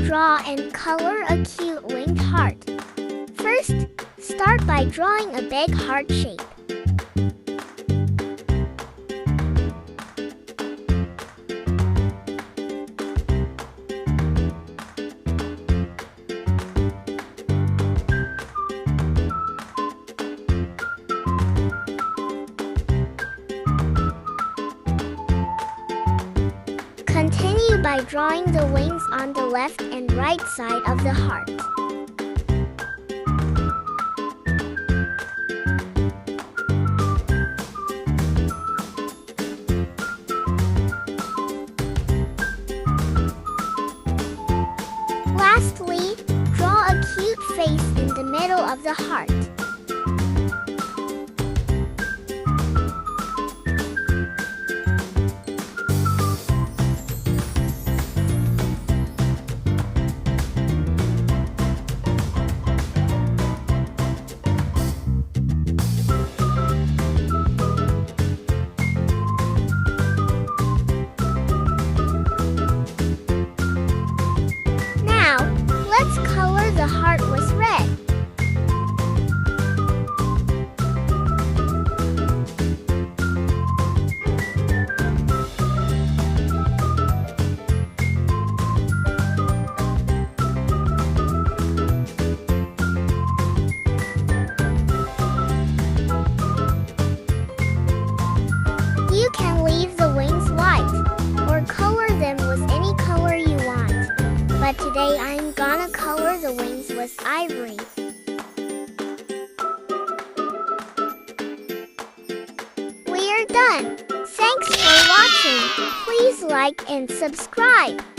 draw and color a cute winged heart. First, start by drawing a big heart shape. Continue by drawing the wings on the left and right side of the heart. Lastly, draw a cute face in the middle of the heart. Now, let's color the heart with red. You can leave the wings white, or color them with any color you want. But today I'm gonna color the wings with ivory. We are done. Thanks for watching. Please like and subscribe.